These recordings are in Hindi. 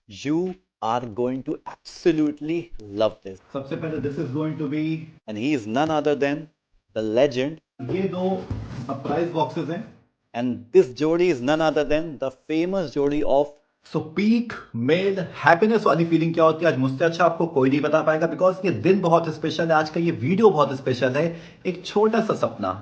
You are going to absolutely love this. सबसे पहले this is going to be, And he is none other than the legend. ये दो सरप्राइज बॉक्सेस हैं. And this Jodi is none other than the famous Jodi of so peak male happiness वाली फीलिंग क्या होती है आज मुझसे अच्छा आपको कोई नहीं बता पाएगा, बिकॉज ये दिन बहुत स्पेशल है, आज का ये वीडियो बहुत स्पेशल है. एक छोटा सा सपना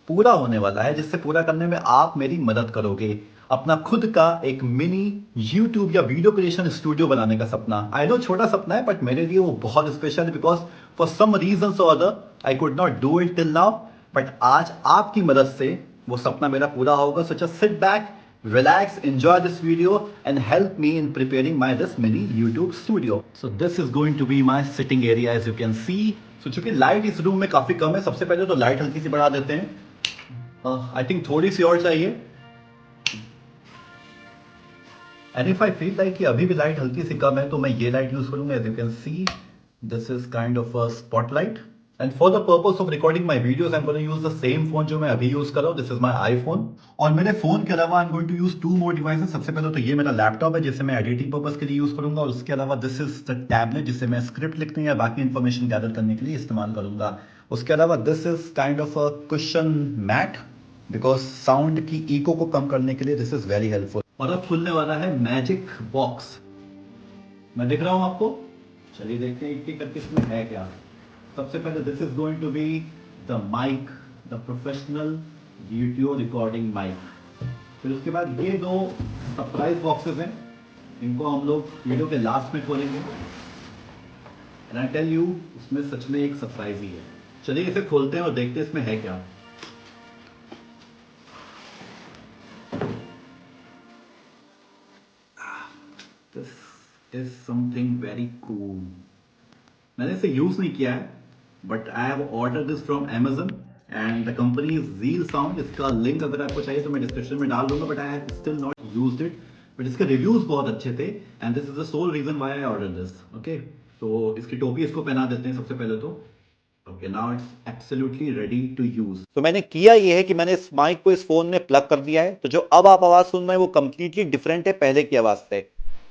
पूरा होने वाला है, जिससे पूरा करने में आप मेरी मदद करोगे. अपना खुद का एक मिनी यूट्यूब या वीडियो क्रिएशन स्टूडियो बनाने का सपना. आई नो छोटा सपना है, बट मेरे लिए वो बहुत स्पेशल है, बिकॉज फॉर सम रीजन और other I could not do it till now. But आज आपकी मदद से वो सपना मेरा पूरा होगा. So just sit back, relax, enjoy this video and help me in preparing my this mini YouTube studio. So this is going to be my sitting area as you can see. So चूंकि लाइट इस रूम में काफी कम है, सबसे पहले तो लाइट हल्की सी बढ़ा देते हैं. आई थिंक थोड़ी सी और चाहिए. And if I feel like कि अभी भी लाइट हल्की सी कम है तो मैं ये लाइट यूज करूंगा. As you can see this is kind of a spotlight. And for the purpose of recording my videos I am going to use the same phone जो मैं अभी यूज कर रहा हूं. This is my iPhone. और मेरे फोन के अलावा I am going to use 2 more devices. सबसे पहले तो ये मेरा लैपटॉप है जिसे मैं एडिटिंग पर्पस के लिए यूज करूंगा, और उसके अलावा दिस इज द टैबलेट जिसे मैं स्क्रिप्ट लिखने या बाकी इंफॉर्मेशन गैदर करने के लिए इस्तेमाल करूंगा. उसके अलावा this is kind of a cushion mat, because sound की इको को कम करने के लिए दिस इज वेरी हेल्पफुल. और अब खुलने वाला है मैजिक बॉक्स. मैं दिख रहा हूं आपको. चलिए देखते हैं एक एक करके इसमें है क्या. सबसे पहले this is going to be the mic, the professional video recording mic. फिर उसके बाद ये दो सरप्राइज बॉक्सेस हैं, इनको हम लोग वीडियो के लास्ट में खोलेंगे. एंड आई टेल यू, इसमें सच में एक सरप्राइज ही है. चलिए इसे खोलते हैं और देखते हैं इसमें है क्या. This is something very cool. मैंने इसे यूज नहीं किया है, but I have order this from Amazon and the company is reel sound. इसका लिंक अगर आपको चाहिए तो मैं डिस्क्रिप्शन में डाल दूंगा, but I have still not used it. But इसके रिव्यूज बहुत अच्छे थे and this is the sole reason why I order this. Okay, तो इसकी टोपी इसको पहना देते हैं सबसे पहले तो. Okay, now it's absolutely ready to use. तो मैंने किया ये है कि मैंने इस माइक को इस फोन में प्लग कर दिया है. तो जो अब आप आवाज सुन रहे हैं वो कंप्लीटली डिफरेंट है पहले की आवाज से.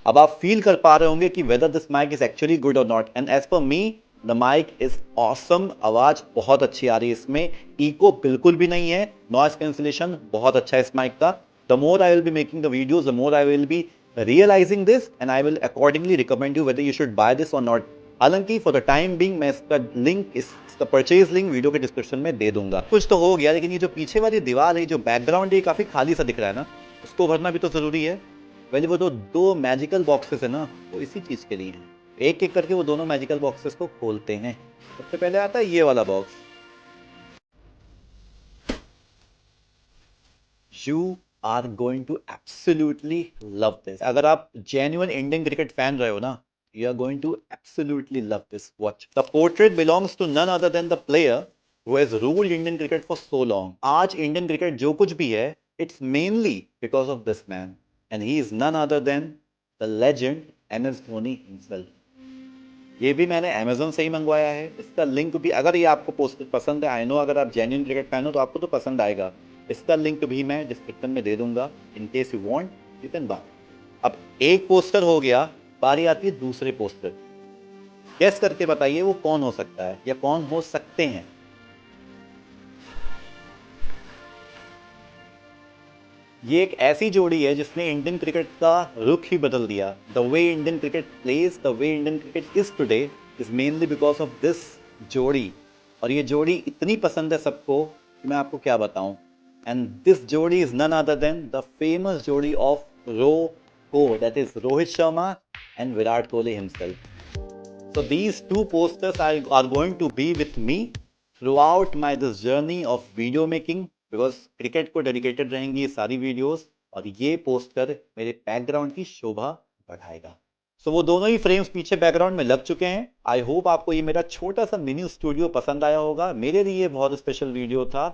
अब आप फील कर पा रहे होंगे कि whether this mic is actually good और not. And as per me the mic is awesome. आवाज बहुत अच्छी आ रही है इसमें. इको बिल्कुल भी नहीं है. नॉइस कैंसिलेशन बहुत अच्छा है इस माइक का. The more I will be making the videos, the more I will be realizing this and I will accordingly recommend you whether you should buy this or not. हालांकि फॉर द टाइम बिंग मैं इसका लिंक, इसका परचेज लिंक वीडियो के डिस्क्रिप्शन में दे दूंगा. कुछ तो हो गया, लेकिन ये जो पीछे वाली दीवार है, जो बैकग्राउंड है, काफी खाली सा दिख रहा है ना, उसको भरना भी तो जरूरी है. वैसे वो तो दो मैजिकल बॉक्सेस है ना, वो इसी चीज के लिए हैं. एक एक करके वो दोनों मैजिकल बॉक्सेस को खोलते हैं. सबसे पहले आता है ये वाला box. You are going to absolutely love this. अगर आप genuine Indian cricket fan रहे हो ना, you are going to absolutely love this. Watch. The portrait belongs to none other than the player who has ruled Indian cricket for so long. आज Indian cricket जो कुछ भी है, it's mainly because of this man, and he is none other than the legend MS Dhoni himself. ये भी मैंने Amazon से ही मंगवाया है. इसका लिंक भी, अगर ये आपको पोस्ट पसंद है, आई नो अगर आप जेन्युइन क्रिकेट फैन हो तो आपको तो पसंद आएगा. इसका लिंक भी मैं डिस्क्रिप्शन में दे दूंगा. In case you want you can buy. अब एक पोस्टर हो गया, बारी आती है दूसरे पोस्टर. गेस करके बताइए वो कौन हो सकता है या कौन हो सकते हैं. ये एक ऐसी जोड़ी है जिसने इंडियन क्रिकेट का रुख ही बदल दिया. The way Indian cricket plays, the way Indian cricket is today is mainly because of this जोड़ी. और ये जोड़ी इतनी पसंद है सबको कि मैं आपको क्या बताऊं. एंड दिस जोड़ी is none other than the famous जोड़ी ऑफ को, that is Rohit Sharma and Virat Kohli himself. So these two posters are going to be with me throughout my this journey of video making, because cricket को डेडिकेटेड रहेंगी ये सारी वीडियोस. और ये पोस्टर मेरे बैकग्राउंड की शोभा बढ़ाएगा. सो वो दोनों ही फ्रेम्स पीछे बैकग्राउंड में लग चुके हैं. आई होप आपको ये मेरा छोटा सा मिनी स्टूडियो पसंद आया होगा. मेरे लिए बहुत स्पेशल वीडियो था.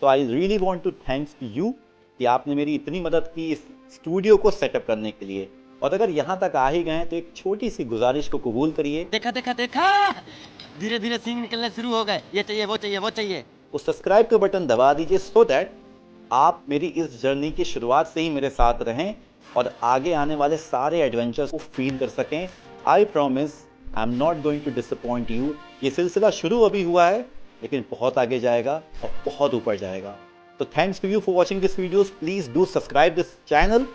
So I really want to thanks to you कि आपने मेरी इतनी मदद की इस स्टूडियो को सेटअप करने के लिए. और अगर यहाँ तक आ ही गए तो एक छोटी सी गुजारिश को कबूल करिए. देखा देखा देखा, धीरे धीरे सींग निकलने शुरू हो गए. ये चाहिए वो चाहिए वो चाहिए. उस सब्सक्राइब का बटन दबा दीजिए, सो दैट आप मेरी इस जर्नी की शुरुआत से ही मेरे साथ रहें. और आगे आने वाले सारे एडवेंचर्स को फील कर सकें। I promise I am not going to disappoint you. ये सिलसिला शुरू अभी हुआ है, लेकिन बहुत आगे जाएगा और बहुत ऊपर जाएगा। तो thanks to you for watching this videos. Please do subscribe this channel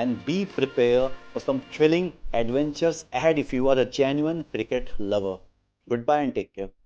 and be prepared for some thrilling adventures ahead if you are a genuine cricket lover. Goodbye and take care.